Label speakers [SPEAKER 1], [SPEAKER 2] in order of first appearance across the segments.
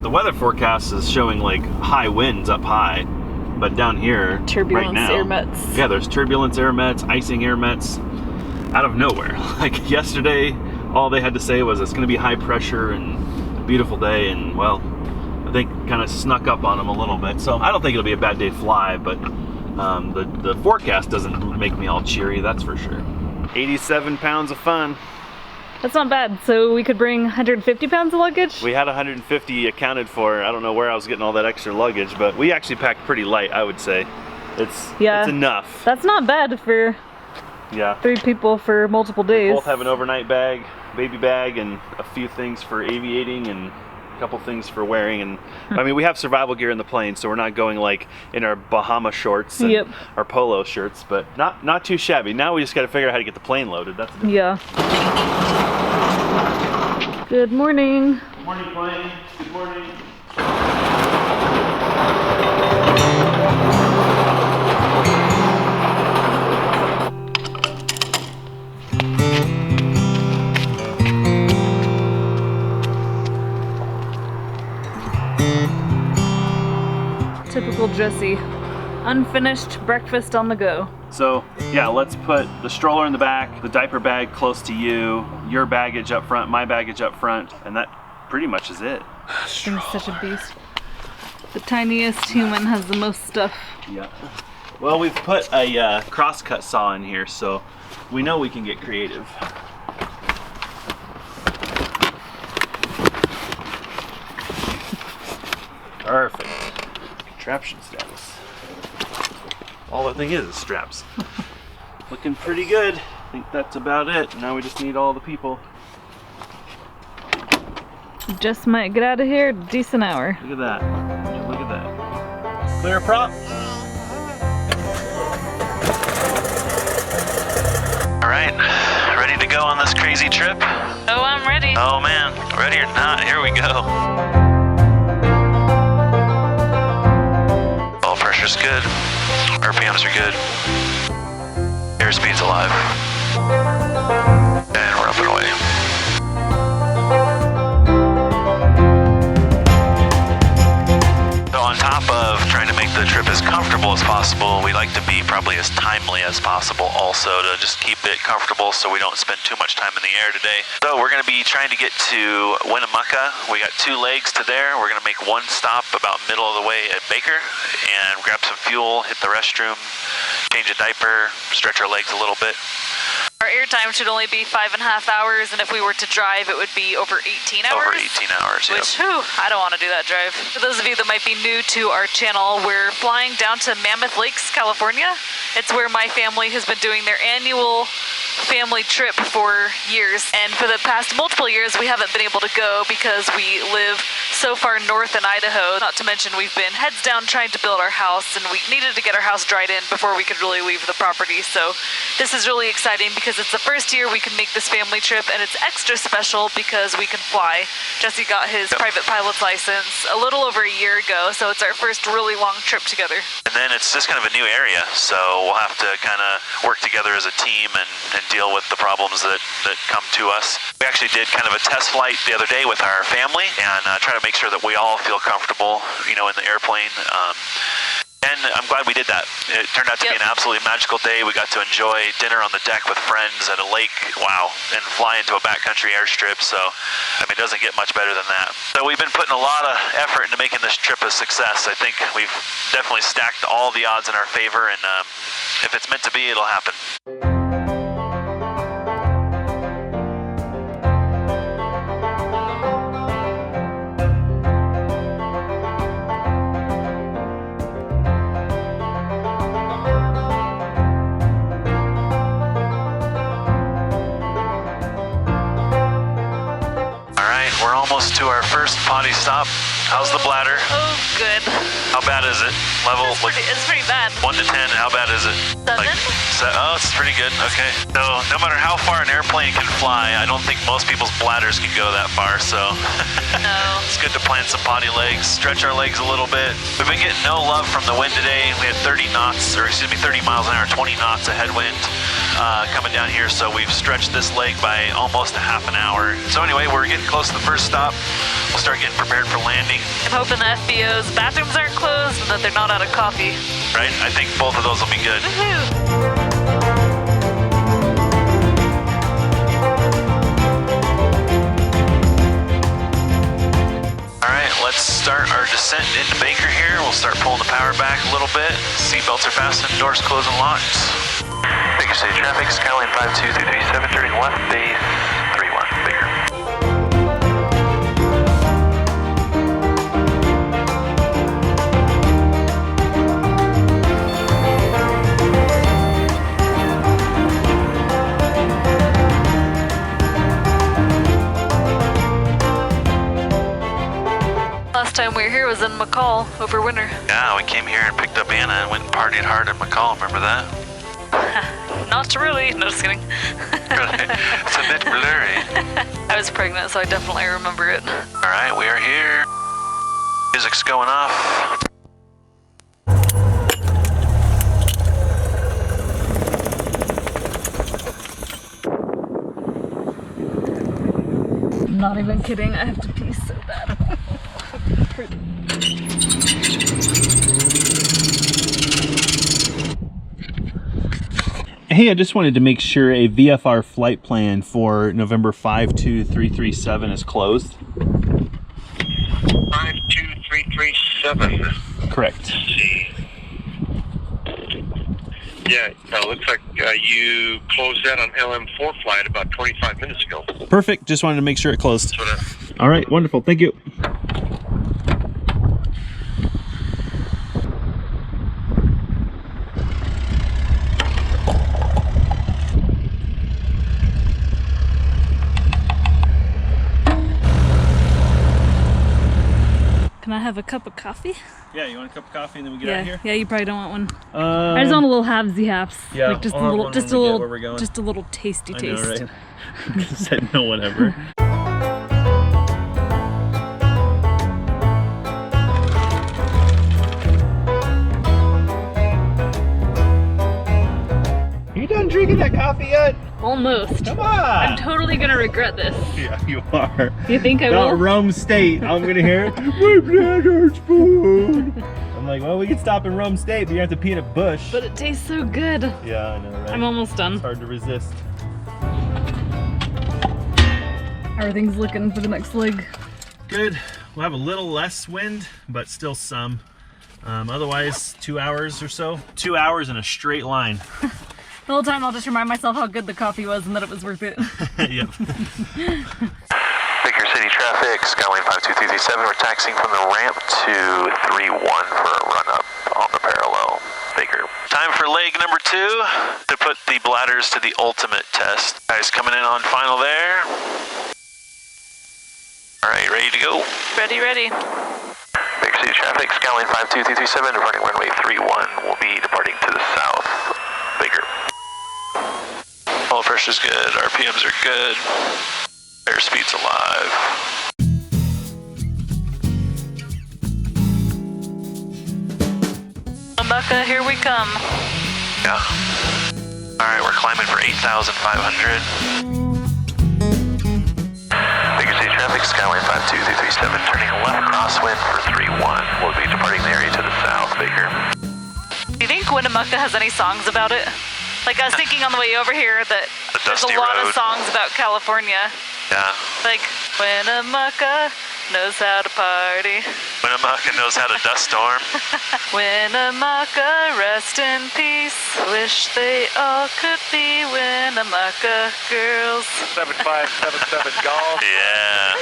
[SPEAKER 1] The weather forecast is showing like high winds up high, but down here
[SPEAKER 2] turbulence
[SPEAKER 1] right now,
[SPEAKER 2] air mets.
[SPEAKER 1] Yeah, there's turbulence air mets, icing air mets out of nowhere. Like yesterday, all they had to say was it's going to be high pressure and a beautiful day, and well, I think kind of snuck up on them a little bit. So I don't think it'll be a bad day to fly, but the forecast doesn't make me all cheery, that's for sure. 87 pounds of fun.
[SPEAKER 2] That's not bad. So we could bring 150 pounds of luggage?
[SPEAKER 1] We had 150 accounted for. I don't know where I was getting all that extra luggage, but we actually packed pretty light, I would say. It's enough.
[SPEAKER 2] That's not bad for 3 people for multiple days.
[SPEAKER 1] We both have an overnight bag, baby bag, and a few things for aviating and a couple things for wearing. And I mean, we have survival gear in the plane, so we're not going like in our Bahama shorts and our polo shirts, but not too shabby. Now we just got to figure out how to get the plane loaded. That's the
[SPEAKER 2] Good morning.
[SPEAKER 1] Good morning, plane. Good morning.
[SPEAKER 2] Typical Jesse. Unfinished breakfast on the go.
[SPEAKER 1] So yeah, let's put the stroller in the back, the diaper bag close to you, your baggage up front, my baggage up front, and that pretty much is it.
[SPEAKER 2] This thing's such a beast. The tiniest human has the most stuff.
[SPEAKER 1] Yeah. Well, we've put a crosscut saw in here, so we know we can get creative. Perfect. Contraption status. All that thing is straps. Looking pretty good. I think that's about it. Now we just need all the people.
[SPEAKER 2] Just might get out of here a decent hour.
[SPEAKER 1] Look at that. Look at that. Clear prop.
[SPEAKER 3] All right, ready to go on this crazy trip?
[SPEAKER 2] Oh, I'm ready.
[SPEAKER 3] Oh man, ready or not, here we go. Oil pressure's good, RPMs are good, airspeed's alive, and we're up and away. So on top of trying to make the trip as comfortable as possible, we like to be probably as timely as possible also to just keep it comfortable so we don't spend too much time in the air today. So we're going to be trying to get to Winnemucca. We got 2 legs to there. We're going to make one stop about middle of the way at Baker and grab some fuel, hit the restroom, change a diaper, stretch our legs a little bit.
[SPEAKER 2] Our airtime should only be 5.5 hours, and if we were to drive, it would be over 18 hours.
[SPEAKER 3] Over 18 hours, yep.
[SPEAKER 2] Which, I don't want to do that drive. For those of you that might be new to our channel, we're flying down to Mammoth Lakes, California. It's where my family has been doing their annual family trip for years, and for the past multiple years we haven't been able to go because we live so far north in Idaho. Not to mention we've been heads down trying to build our house, and we needed to get our house dried in before we could really leave the property. So this is really exciting because it's the first year we can make this family trip, and it's extra special because we can fly. Jesse got his private pilot's license a little over a year ago, so it's our first really long trip together.
[SPEAKER 3] And then it's just kind of a new area, so we'll have to kind of work together as a team and deal with the problems that come to us. We actually did kind of a test flight the other day with our family and try to make sure that we all feel comfortable, you know, in the airplane. And I'm glad we did that. It turned out to be an absolutely magical day. We got to enjoy dinner on the deck with friends at a lake, wow, and fly into a backcountry airstrip. So, I mean, it doesn't get much better than that. So we've been putting a lot of effort into making this trip a success. I think we've definitely stacked all the odds in our favor, and if it's meant to be, it'll happen. We're almost to our first potty stop. How's the bladder?
[SPEAKER 2] Oh, good.
[SPEAKER 3] How bad is it? Level?
[SPEAKER 2] It's pretty bad.
[SPEAKER 3] 1 to 10, how bad is it?
[SPEAKER 2] 7?
[SPEAKER 3] Oh, it's pretty good. Okay. So no matter how far an airplane can fly, I don't think most people's bladders can go that far. So
[SPEAKER 2] no.
[SPEAKER 3] It's good to plant some potty legs, stretch our legs a little bit. We've been getting no love from the wind today. We had 30 knots, or excuse me, 30 miles an hour, 20 knots of headwind. coming down here, so we've stretched this leg by almost a half an hour. So anyway, we're getting close to the first stop. We'll start getting prepared for landing.
[SPEAKER 2] I'm hoping the FBO's bathrooms aren't closed and that they're not out of coffee.
[SPEAKER 3] Right? I think both of those will be good.
[SPEAKER 2] Woohoo!
[SPEAKER 3] Let's start our descent into Baker here. We'll start pulling the power back a little bit. Seatbelts are fastened, doors closed and locked. Baker City traffic, Skyline 52337, turning left, base 31, Baker.
[SPEAKER 2] Last time we were here was in McCall over winter.
[SPEAKER 3] Yeah, we came here and picked up Anna and went and partied hard in McCall. Remember that?
[SPEAKER 2] Not really. No, just kidding.
[SPEAKER 3] It's a bit blurry.
[SPEAKER 2] I was pregnant, so I definitely remember it.
[SPEAKER 3] All right, we are here. Music's going off.
[SPEAKER 2] I'm not even kidding. I have to pee so bad.
[SPEAKER 1] Hey, I just wanted to make sure a VFR flight plan for November 52337 is closed.
[SPEAKER 4] 52337.
[SPEAKER 1] Correct.
[SPEAKER 4] Let's see. Yeah, looks like you closed that on LM4 flight about 25 minutes ago.
[SPEAKER 1] Perfect. Just wanted to make sure it closed.
[SPEAKER 4] So that,
[SPEAKER 1] All right, wonderful. Thank you.
[SPEAKER 2] Can I have a cup of coffee?
[SPEAKER 1] Yeah, you want a cup of coffee and then we get
[SPEAKER 2] Yeah,
[SPEAKER 1] out of here?
[SPEAKER 2] yeah. You probably don't want one. I just want a little halvesy-halves.
[SPEAKER 1] Yeah,
[SPEAKER 2] like just
[SPEAKER 1] I'll
[SPEAKER 2] a
[SPEAKER 1] have
[SPEAKER 2] little,
[SPEAKER 1] one
[SPEAKER 2] just
[SPEAKER 1] when
[SPEAKER 2] a
[SPEAKER 1] we get
[SPEAKER 2] little,
[SPEAKER 1] where we're going.
[SPEAKER 2] just a little tasty
[SPEAKER 1] I know,
[SPEAKER 2] taste.
[SPEAKER 1] right? Said no one ever. You done drinking that coffee yet?
[SPEAKER 2] Almost.
[SPEAKER 1] Come on!
[SPEAKER 2] I'm totally gonna regret this.
[SPEAKER 1] Yeah, you are.
[SPEAKER 2] You think I
[SPEAKER 1] Not
[SPEAKER 2] will?
[SPEAKER 1] Rome State. I'm gonna hear, my bladder's full. I'm like, well, we could stop in Rome State, but you have to pee in a bush.
[SPEAKER 2] But it tastes so good.
[SPEAKER 1] Yeah, I know, right?
[SPEAKER 2] I'm almost done.
[SPEAKER 1] It's hard to resist.
[SPEAKER 2] How are things looking for the next leg?
[SPEAKER 1] Good. We'll have a little less wind, but still some. Otherwise, 2 hours or so. 2 hours in a straight line.
[SPEAKER 2] The whole time I'll just remind myself how good the coffee was and that it was worth it.
[SPEAKER 1] Yep.
[SPEAKER 3] Baker City traffic, Skyline 52337. We're taxiing from the ramp to 31 for a run-up on the parallel. Baker. Time for leg number 2 to put the bladders to the ultimate test. Guys coming in on final there. All right, ready to go?
[SPEAKER 2] Ready, ready.
[SPEAKER 3] Baker City traffic, Skyline 52337, departing runway 31. We'll be departing to the south. Baker. Oil pressure's good, RPMs are good. Airspeed's alive.
[SPEAKER 2] Winnemucca, here we come.
[SPEAKER 3] Yeah. Alright, we're climbing for 8,500. Baker City traffic, Skyline 52337, turning left crosswind for 31. We'll be departing the area to the south, Baker.
[SPEAKER 2] Do you think Winnemucca has any songs about it? Like, I was thinking on the way over here that
[SPEAKER 3] The
[SPEAKER 2] there's a
[SPEAKER 3] dusty
[SPEAKER 2] lot
[SPEAKER 3] road.
[SPEAKER 2] of songs about California.
[SPEAKER 3] Yeah.
[SPEAKER 2] Like, Winnemucca knows how to party.
[SPEAKER 3] Winnemucca knows how to dust storm.
[SPEAKER 2] Winnemucca, rest in peace. Wish they all could be Winnemucca girls.
[SPEAKER 4] 7577 golf.
[SPEAKER 3] Yeah.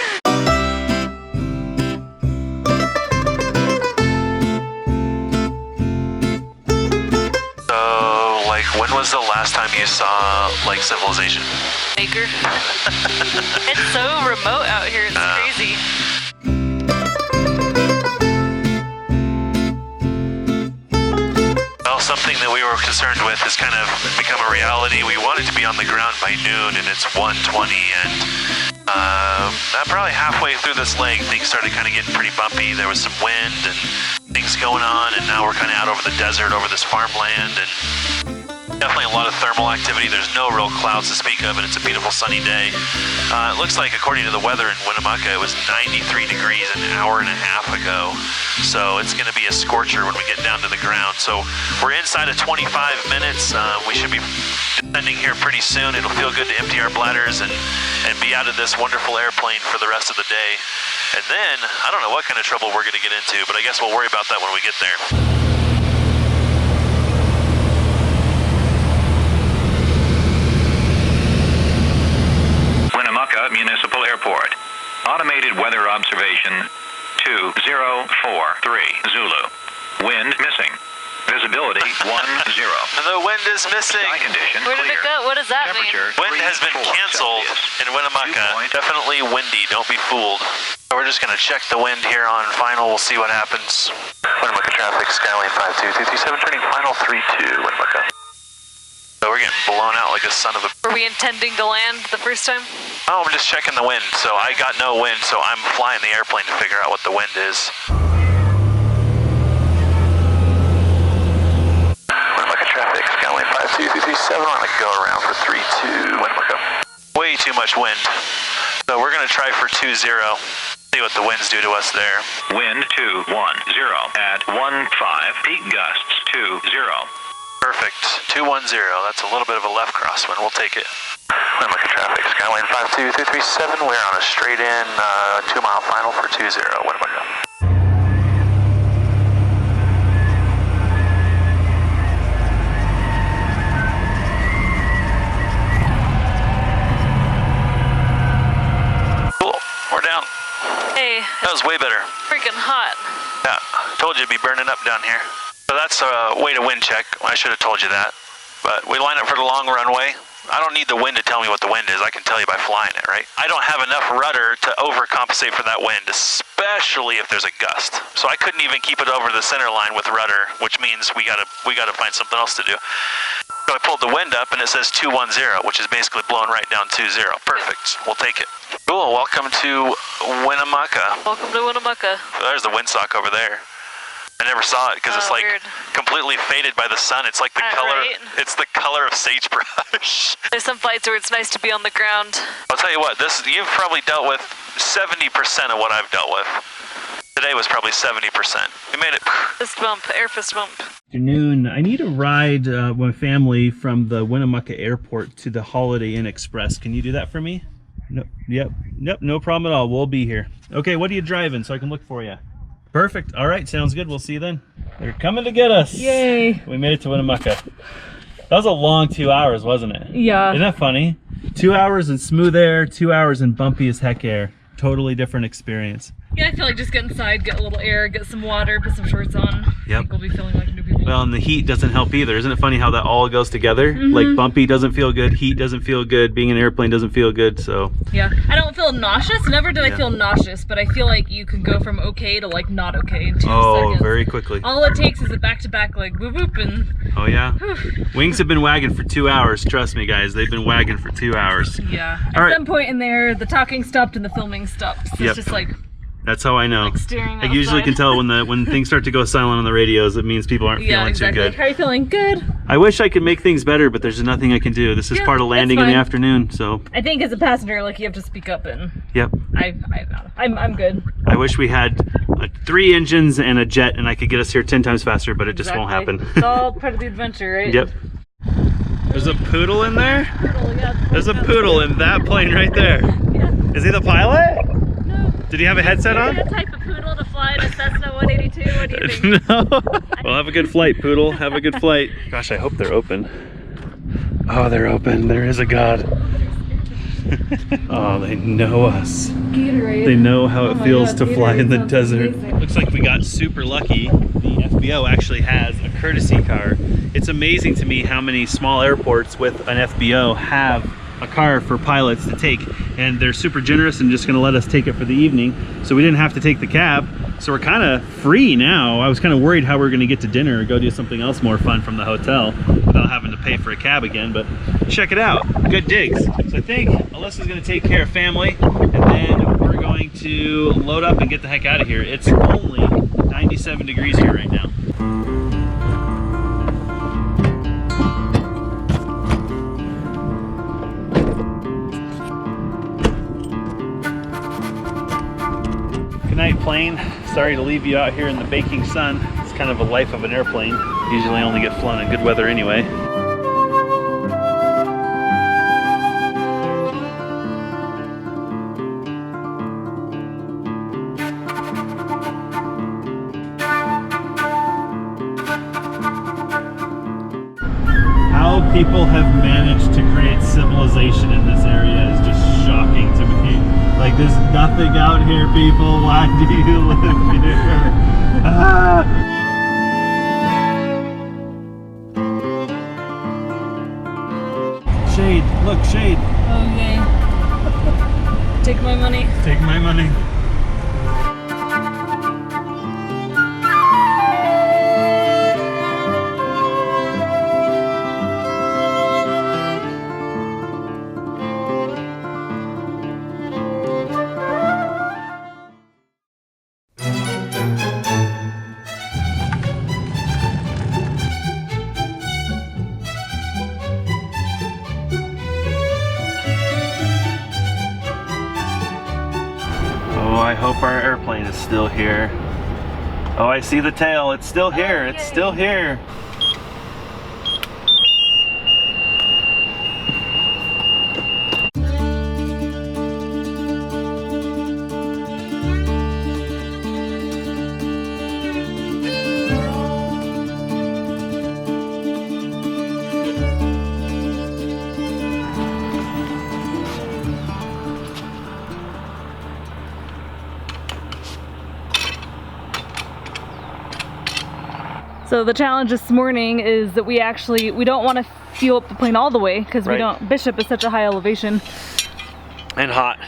[SPEAKER 3] So, like, when was the last time you saw, like, civilization?
[SPEAKER 2] Baker. It's so remote out here, it's crazy.
[SPEAKER 3] Well, something that we were concerned with has kind of become a reality. We wanted to be on the ground by noon, and it's 1:20, and probably halfway through this leg, things started kind of getting pretty bumpy. There was some wind and things going on, and now we're kind of out over the desert, over this farmland, and Definitely a lot of thermal activity. There's no real clouds to speak of, and it's a beautiful sunny day. It looks like, according to the weather in Winnemucca, it was 93 degrees an hour and a half ago. So it's going to be a scorcher when we get down to the ground. So we're inside of 25 minutes. We should be descending here pretty soon. It'll feel good to empty our bladders and be out of this wonderful airplane for the rest of the day. And then, I don't know what kind of trouble we're going to get into, but I guess we'll worry about that when we get there.
[SPEAKER 5] Winnemucca Municipal Airport. Automated weather observation 2043 Zulu. Wind missing. Visibility 10.
[SPEAKER 3] The wind is missing.
[SPEAKER 5] Sky condition
[SPEAKER 2] Where did it
[SPEAKER 5] clear.
[SPEAKER 2] go? What does that mean?
[SPEAKER 5] Temperature
[SPEAKER 3] Wind has been
[SPEAKER 5] 34
[SPEAKER 3] canceled
[SPEAKER 5] Celsius.
[SPEAKER 3] in Winnemucca.
[SPEAKER 5] 2
[SPEAKER 3] Definitely windy. Don't be fooled. We're just going to check the wind here on final. We'll see what happens. Winnemucca traffic, Skylane 52337, turning final 32, Winnemucca. So we're getting blown out like a son of a...
[SPEAKER 2] Were we intending to land the first time?
[SPEAKER 3] Oh, I'm just checking the wind. So I got no wind, so I'm flying the airplane to figure out what the wind is. Winnemucca traffic, Skylane 52337, we're going to go around for 32, Winnemucca. Way too much wind. So we're going to try for 20. See what the winds do to us there.
[SPEAKER 5] Wind 210 at 15. Peak gusts 20.
[SPEAKER 3] Perfect. 210. That's a little bit of a left crosswind. We'll take it. Winnemucca traffic, Skylane 52337. We're on a straight in 2 mile final for 20, Winnemucca. Cool. We're down.
[SPEAKER 2] Hey,
[SPEAKER 3] That was way better.
[SPEAKER 2] freaking hot.
[SPEAKER 3] Yeah, told you it'd be burning up down here. So that's a way to wind check. I should have told you that. But we line up for the long runway. I don't need the wind to tell me what the wind is. I can tell you by flying it, right? I don't have enough rudder to overcompensate for that wind, especially if there's a gust. So I couldn't even keep it over the center line with rudder, which means we gotta find something else to do. So I pulled the wind up and it says 210, which is basically blowing right down 20. Perfect. We'll take it. Cool. Welcome to Winnemucca.
[SPEAKER 2] Welcome to Winnemucca.
[SPEAKER 3] There's the windsock over there. I never saw it because it's like
[SPEAKER 2] weird.
[SPEAKER 3] completely faded by the sun. It's like the color.
[SPEAKER 2] Right?
[SPEAKER 3] It's the color of sagebrush.
[SPEAKER 2] There's some flights where it's nice to be on the ground.
[SPEAKER 3] I'll tell you what. You've probably dealt with 70% of what I've dealt with. Today was probably 70%. We made it.
[SPEAKER 2] Fist bump, air fist bump.
[SPEAKER 1] Afternoon. I need a ride with my family from the Winnemucca Airport to the Holiday Inn Express. Can you do that for me? No. Yep. No problem at all. We'll be here. Okay. What are you driving so I can look for you? Perfect. All right. Sounds good. We'll see you then. They're coming to get us.
[SPEAKER 2] Yay.
[SPEAKER 1] We made it to Winnemucca. That was a long 2 hours, wasn't it?
[SPEAKER 2] Yeah.
[SPEAKER 1] Isn't that funny? 2 hours in smooth air, 2 hours in bumpy as heck air. Totally different experience.
[SPEAKER 2] Yeah, I feel like just get inside, get a little air, get some water, put some shorts on. I think we'll be feeling like new people.
[SPEAKER 1] Well, and the heat doesn't help either. Isn't it funny how that all goes together? Like bumpy doesn't feel good, heat doesn't feel good, being in an airplane doesn't feel good, so.
[SPEAKER 2] Yeah, I don't feel nauseous. Never did I feel nauseous, but I feel like you can go from okay to like not okay in 2 seconds.
[SPEAKER 1] Oh, very quickly.
[SPEAKER 2] All it takes is a back-to-back like boop boop and...
[SPEAKER 1] Oh yeah? Wings have been wagging for 2 hours, trust me guys. They've been wagging for 2 hours.
[SPEAKER 2] Yeah.
[SPEAKER 1] All right.
[SPEAKER 2] At some point in there, the talking stopped and the filming stopped. So it's just like...
[SPEAKER 1] That's how I know.
[SPEAKER 2] Like staring
[SPEAKER 1] I usually can tell when things start to go silent on the radios, it means people aren't feeling too good.
[SPEAKER 2] How are you feeling? Good.
[SPEAKER 1] I wish I could make things better, but there's nothing I can do. This is part of landing in the afternoon, so.
[SPEAKER 2] I think as a passenger, like you have to speak up and.
[SPEAKER 1] Yep.
[SPEAKER 2] I'm good.
[SPEAKER 1] I wish we had 3 engines and a jet, and I could get us here 10 times faster, but it just won't happen.
[SPEAKER 2] It's all part of the adventure, right?
[SPEAKER 1] Yep. There's a poodle in there?
[SPEAKER 2] Poodle, yeah.
[SPEAKER 1] There's a poodle in that plane right there.
[SPEAKER 2] Yeah.
[SPEAKER 1] Is he the pilot?
[SPEAKER 2] No.
[SPEAKER 1] Did he have a headset on?
[SPEAKER 2] What type of poodle to fly in a Cessna 182? What do you think?
[SPEAKER 1] No. Well, have a good flight, poodle. Have a good flight. Gosh, I hope they're open. Oh, they're open. There is a God. Oh, they know us.
[SPEAKER 2] Gatorade.
[SPEAKER 1] They know how it feels to fly in the
[SPEAKER 2] sounds
[SPEAKER 1] desert.
[SPEAKER 2] amazing.
[SPEAKER 1] Looks like we got super lucky. The FBO actually has a courtesy car. It's amazing to me how many small airports with an FBO have a car for pilots to take, and they're super generous and just going to let us take it for the evening, so we didn't have to take the cab, so we're kind of free now. I was kind of worried how we were going to get to dinner or go do something else more fun from the hotel without having to pay for a cab again, but check it out, good digs. So I think Alyssa's going to take care of family, and then we're going to load up and get the heck out of here. It's only 97 degrees here right now. sorry to leave you out here in the baking sun. It's kind of a life of an airplane. Usually only get flown in good weather anyway. How people have managed to create civilization in this area is just shocking to me. Like, there's nothing out here, people. Why do you live here? Ah. Shade, look, shade.
[SPEAKER 2] Okay. Take my money.
[SPEAKER 1] Take my money. Oh, I hope our airplane is still here. Oh, I see the tail. It's still here. It's still here.
[SPEAKER 2] So the challenge this morning is that we don't want to fuel up the plane all the way because we
[SPEAKER 1] Right.
[SPEAKER 2] don't. Bishop is such a high elevation.
[SPEAKER 1] And hot.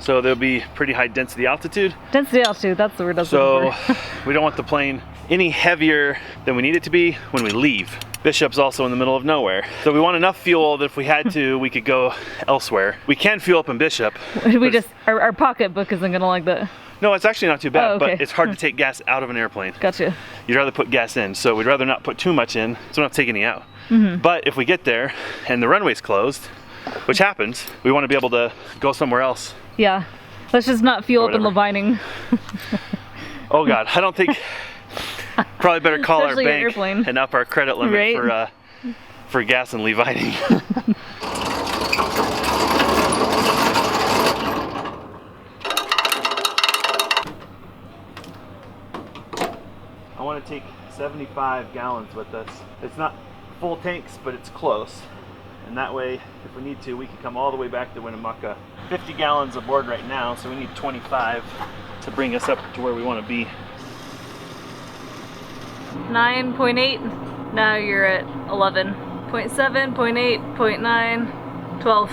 [SPEAKER 1] So there'll be pretty high density altitude.
[SPEAKER 2] Density altitude, that's the word I was
[SPEAKER 1] So
[SPEAKER 2] looking for.
[SPEAKER 1] we don't want the plane any heavier than we need it to be when we leave. Bishop's also in the middle of nowhere. So we want enough fuel that if we had to, we could go elsewhere. We can fuel up in Bishop.
[SPEAKER 2] We just our pocketbook isn't gonna like that.
[SPEAKER 1] No, it's actually not too bad,
[SPEAKER 2] Oh, okay.
[SPEAKER 1] but it's hard to take gas out of an airplane.
[SPEAKER 2] Gotcha.
[SPEAKER 1] You'd rather put gas in, so we'd rather not put too much in, so we don't have to take any out.
[SPEAKER 2] Mm-hmm.
[SPEAKER 1] But if we get there and the runway's closed, which happens, we want to be able to go somewhere else.
[SPEAKER 2] Yeah. Let's just not fuel up in
[SPEAKER 1] Whatever.
[SPEAKER 2] Levining.
[SPEAKER 1] Oh God, I don't think, probably better call
[SPEAKER 2] Especially
[SPEAKER 1] our
[SPEAKER 2] an
[SPEAKER 1] bank
[SPEAKER 2] airplane.
[SPEAKER 1] and up our credit limit
[SPEAKER 2] Right.
[SPEAKER 1] for gas and Levining. I want to take 75 gallons with us. It's not full tanks, but it's close. And that way, if we need to, we can come all the way back to Winnemucca. 50 gallons aboard right now, so we need 25 to bring us up to where we want to be.
[SPEAKER 2] 9.8. Now you're at 11. 0.7, 0.8, 0.9, 12.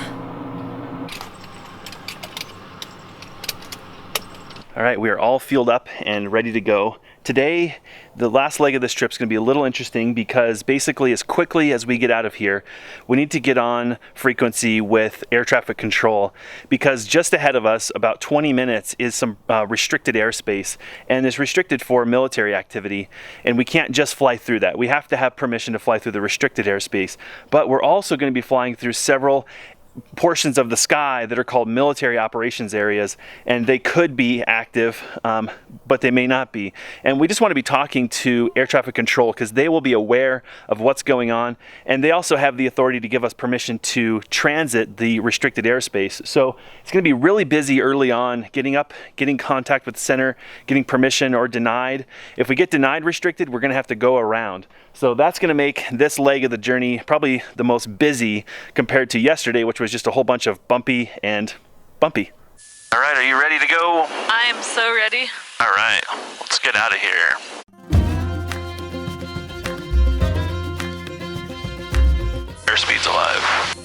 [SPEAKER 1] All right, we are all fueled up and ready to go. Today, the last leg of this trip is going to be a little interesting because basically as quickly as we get out of here, we need to get on frequency with air traffic control because just ahead of us, about 20 minutes, is some restricted airspace, and it's restricted for military activity, and we can't just fly through that. We have to have permission to fly through the restricted airspace, but we're also going to be flying through several portions of the sky that are called military operations areas, and they could be active, but they may not be. And we just want to be talking to air traffic control because they will be aware of what's going on, and they also have the authority to give us permission to transit the restricted airspace. So it's going to be really busy early on, getting up, getting contact with the center, getting permission or denied. If we get denied restricted, we're going to have to go around. So that's going to make this leg of the journey probably the most busy compared to yesterday, which was just a whole bunch of bumpy and bumpy.
[SPEAKER 3] All right, are you ready to go?
[SPEAKER 2] I am so ready.
[SPEAKER 3] All right, let's get out of here. Airspeed's alive.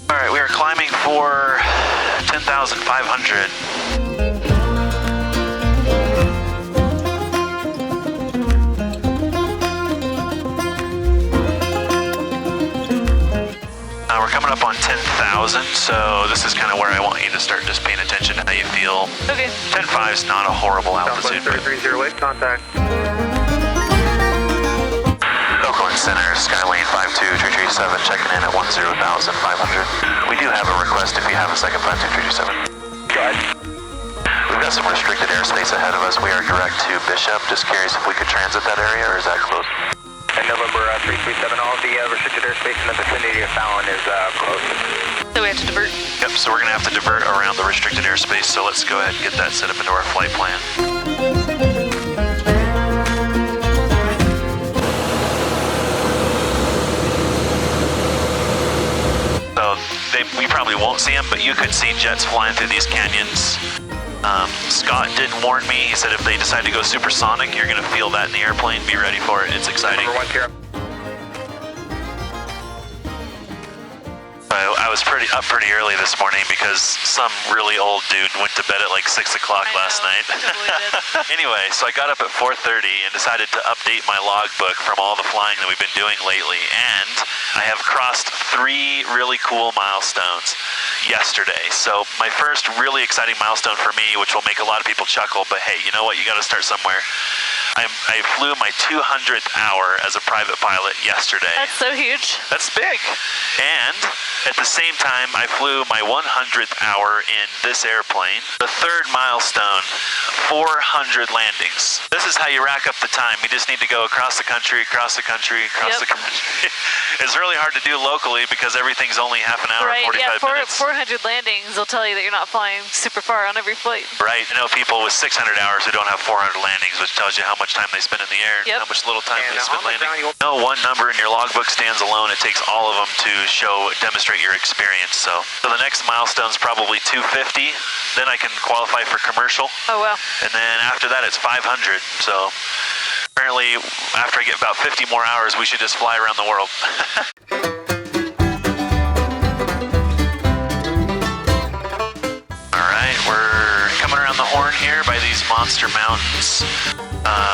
[SPEAKER 3] All right, we are climbing for 10,500. We're coming up on 10,000, so this is kind of where I want you to start just paying attention to how you feel.
[SPEAKER 2] Okay.
[SPEAKER 3] 10.5 is not a horrible altitude.
[SPEAKER 4] Southwest 330 contact.
[SPEAKER 3] Oakland Center, Skylane 52-337, checking in at 10,500. We do have a request if you have a second 52-337. Go ahead. We've got some restricted airspace ahead of us. We are direct to Bishop. Just curious if we could transit that area, or is that closed?
[SPEAKER 6] And November 337, all the restricted airspace in the vicinity of Fallon is closed.
[SPEAKER 2] So we have to divert.
[SPEAKER 3] Yep, so we're going to have to divert around the restricted airspace, so let's go ahead and get that set up into our flight plan. So we probably won't see them, but you could see jets flying through these canyons. Scott did warn me. He said if they decide to go supersonic, you're going to feel that in the airplane. Be ready for it. It's exciting.
[SPEAKER 6] Number 1 here.
[SPEAKER 3] I was up pretty early this morning because some really old dude went to bed at like 6 o'clock last night.
[SPEAKER 2] Totally did.
[SPEAKER 3] Anyway, so I got up at 4:30 and decided to update my logbook from all the flying that we've been doing lately. And I have crossed 3 really cool milestones yesterday. So my first really exciting milestone for me, which will make a lot of people chuckle, but hey, you know what? You got to start somewhere. I flew my 200th hour as a private pilot yesterday.
[SPEAKER 2] That's so huge.
[SPEAKER 3] That's big. And at the same time, I flew my 100th hour in this airplane. The third milestone, 400 landings. This is how you rack up the time. You just need to go across the country, across the country, across the country. It's really hard to do locally because everything's only half an hour,
[SPEAKER 2] Right,
[SPEAKER 3] 45
[SPEAKER 2] yeah,
[SPEAKER 3] minutes.
[SPEAKER 2] 400 landings will tell you that you're not flying super far on every flight.
[SPEAKER 3] Right. I know people with 600 hours who don't have 400 landings, which tells you how much time they spend in the air,
[SPEAKER 2] Yep.
[SPEAKER 3] how much little time
[SPEAKER 6] And
[SPEAKER 3] they spend
[SPEAKER 6] on the
[SPEAKER 3] landing.
[SPEAKER 6] ground,
[SPEAKER 3] No one number in your logbook stands alone. It takes all of them to demonstrate your experience. So the next milestone's probably 250. Then I can qualify for commercial.
[SPEAKER 2] Oh, wow.
[SPEAKER 3] And then after that, it's 500. So apparently, after I get about 50 more hours, we should just fly around the world. All right, we're coming around the horn here by these monster mountains.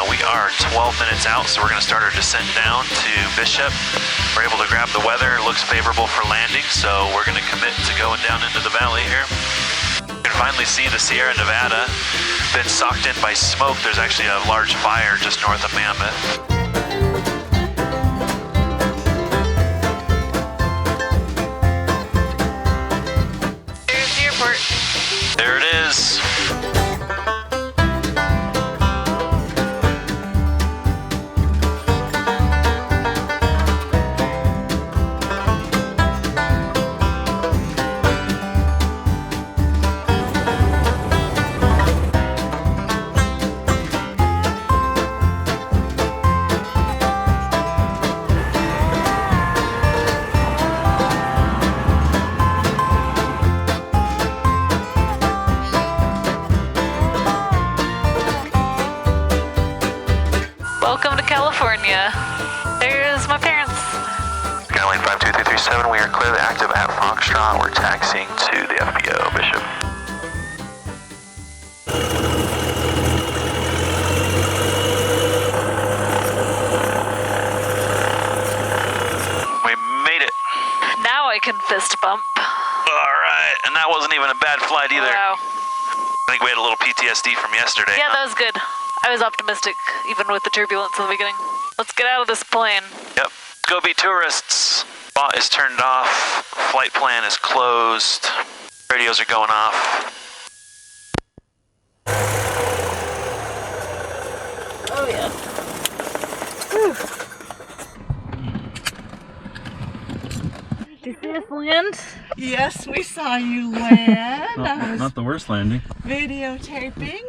[SPEAKER 3] We are 12 minutes out, so we're going to start our descent down to Bishop. We're able to grab the weather. It looks favorable for landing, so we're going to commit to going down into the valley here. You can finally see the Sierra Nevada. Been socked in by smoke. There's actually a large fire just north of Mammoth.
[SPEAKER 2] There's the airport.
[SPEAKER 3] There it is.
[SPEAKER 2] Welcome to California. There's my parents.
[SPEAKER 3] Skylane 52337, we are clearly active at Foxtrot. We're taxiing to the FBO, Bishop. We made it.
[SPEAKER 2] Now I can fist bump.
[SPEAKER 3] All right, and that wasn't even a bad flight either.
[SPEAKER 2] Wow.
[SPEAKER 3] I think we had a little PTSD from yesterday.
[SPEAKER 2] Yeah,
[SPEAKER 3] huh?
[SPEAKER 2] that was good. I was optimistic, even with the turbulence in the beginning. Let's get out of this plane.
[SPEAKER 3] Yep. Go be tourists. Bot is turned off. Flight plan is closed. Radios are going off.
[SPEAKER 2] Oh, yeah. Did you see us land?
[SPEAKER 7] Yes, we saw you land. I was
[SPEAKER 1] Not the worst landing.
[SPEAKER 7] videotaping.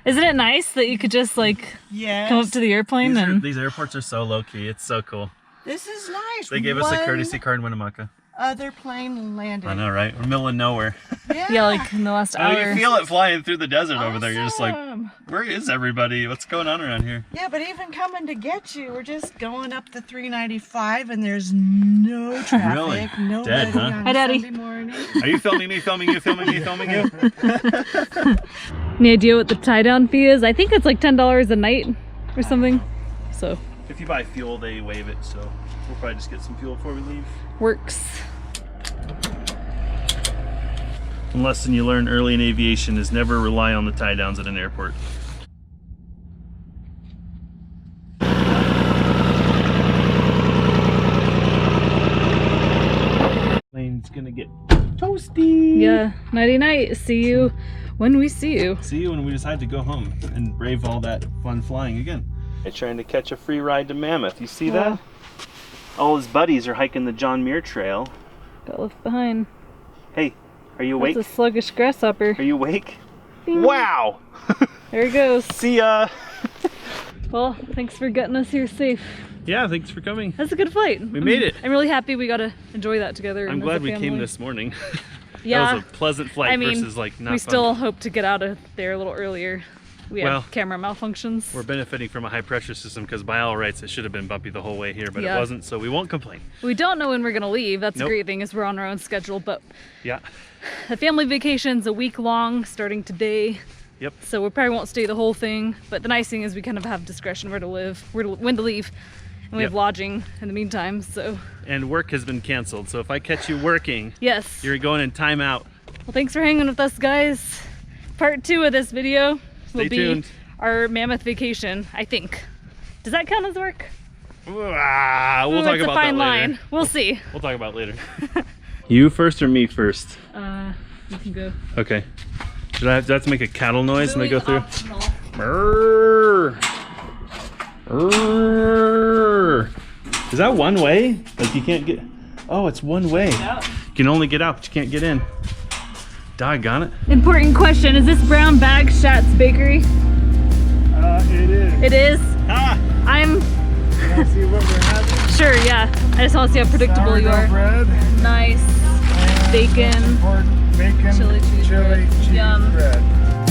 [SPEAKER 2] Isn't it nice that you could just, like,
[SPEAKER 7] Yes.
[SPEAKER 2] come up to the airplane and...
[SPEAKER 1] These airports are so low key. It's so cool.
[SPEAKER 7] This is nice.
[SPEAKER 1] They gave us a
[SPEAKER 7] One
[SPEAKER 1] courtesy card in Winnemucca.
[SPEAKER 7] Other plane landed.
[SPEAKER 1] I know, right? We're middle of nowhere.
[SPEAKER 7] Yeah.
[SPEAKER 2] Yeah, like, in the last
[SPEAKER 1] Oh,
[SPEAKER 2] hour.
[SPEAKER 1] you feel it flying through the desert over there. You're just like,
[SPEAKER 7] Awesome.
[SPEAKER 1] where is everybody? What's going on around here?
[SPEAKER 7] Yeah, but even coming to get you, we're just going up the 395 and there's no traffic.
[SPEAKER 1] Really?
[SPEAKER 7] Nobody
[SPEAKER 1] Dead, huh?
[SPEAKER 7] on
[SPEAKER 2] Hi, Daddy.
[SPEAKER 7] Sunday morning.
[SPEAKER 1] Are you filming me, filming you, filming me, filming you?
[SPEAKER 2] Any idea what the tie-down fee is? I think it's like $10 a night or something. So,
[SPEAKER 1] If you buy fuel, they waive it, so we'll probably just get some fuel before we leave.
[SPEAKER 2] works.
[SPEAKER 1] One lesson you learn early in aviation is never rely on the tie downs at an airport. gonna get toasty.
[SPEAKER 2] Yeah, nighty night. See you when we see you.
[SPEAKER 1] See you when we decide to go home and brave all that fun flying again. They're trying to catch a free ride to Mammoth. You see that? All his buddies are hiking the John Muir Trail.
[SPEAKER 2] Got left behind.
[SPEAKER 1] Hey, are you awake?
[SPEAKER 2] That's a sluggish grasshopper.
[SPEAKER 1] Are you awake?
[SPEAKER 2] Ding.
[SPEAKER 1] Wow!
[SPEAKER 2] There he goes.
[SPEAKER 1] See ya!
[SPEAKER 2] Well, thanks for getting us here safe.
[SPEAKER 1] Yeah, thanks for coming.
[SPEAKER 2] That's a good flight.
[SPEAKER 1] We made it.
[SPEAKER 2] I'm really happy we got to enjoy that together.
[SPEAKER 1] I'm
[SPEAKER 2] as
[SPEAKER 1] glad
[SPEAKER 2] a
[SPEAKER 1] we
[SPEAKER 2] family.
[SPEAKER 1] came this morning.
[SPEAKER 2] Yeah.
[SPEAKER 1] That was a pleasant flight
[SPEAKER 2] I mean,
[SPEAKER 1] versus like not
[SPEAKER 2] we
[SPEAKER 1] fun.
[SPEAKER 2] still hope to get out of there a little earlier. We had
[SPEAKER 1] Well,
[SPEAKER 2] camera malfunctions.
[SPEAKER 1] We're benefiting from a high pressure system because by all rights it should have been bumpy the whole way here, but
[SPEAKER 2] Yeah.
[SPEAKER 1] it wasn't, so we won't complain.
[SPEAKER 2] We don't know when we're gonna leave. That's
[SPEAKER 1] Nope.
[SPEAKER 2] the great thing is we're on our own schedule, but
[SPEAKER 1] Yeah.
[SPEAKER 2] the family vacation's a week long starting today.
[SPEAKER 1] Yep.
[SPEAKER 2] So we probably won't stay the whole thing, but the nice thing is we kind of have discretion where to live, when to leave, and we have
[SPEAKER 1] Yep.
[SPEAKER 2] lodging in the meantime, so.
[SPEAKER 1] And work has been canceled, so if I catch you working,
[SPEAKER 2] Yes.
[SPEAKER 1] you're going in timeout.
[SPEAKER 2] Well, thanks for hanging with us, guys. Part 2 of this video will
[SPEAKER 1] Stay
[SPEAKER 2] be
[SPEAKER 1] tuned.
[SPEAKER 2] our Mammoth vacation, I think. Does that count as work?
[SPEAKER 1] We'll
[SPEAKER 2] Ooh,
[SPEAKER 1] talk
[SPEAKER 2] it's
[SPEAKER 1] about
[SPEAKER 2] a fine
[SPEAKER 1] that
[SPEAKER 2] line.
[SPEAKER 1] later.
[SPEAKER 2] We'll see.
[SPEAKER 1] We'll talk about it later. You first or me first?
[SPEAKER 2] You can go.
[SPEAKER 1] Okay. Do I have to make a cattle noise when I go through?
[SPEAKER 2] Optional.
[SPEAKER 1] Brrr. Brrr. Is that one way? Like you can't get... Oh, it's one way.
[SPEAKER 2] Yep.
[SPEAKER 1] You can only get out, but you can't get in. Doggone it.
[SPEAKER 2] Important question, is this brown bag Shat's Bakery?
[SPEAKER 8] It is.
[SPEAKER 2] It is?
[SPEAKER 1] Ah!
[SPEAKER 2] I'm
[SPEAKER 8] Want to see what we're having?
[SPEAKER 2] sure, yeah. I just want to see how predictable you
[SPEAKER 8] Sourdough
[SPEAKER 2] are.
[SPEAKER 8] bread.
[SPEAKER 2] Nice.
[SPEAKER 8] And
[SPEAKER 2] Bacon.
[SPEAKER 8] important bacon,
[SPEAKER 2] Chili cheese bread.
[SPEAKER 8] cheese
[SPEAKER 2] Yum.
[SPEAKER 8] bread.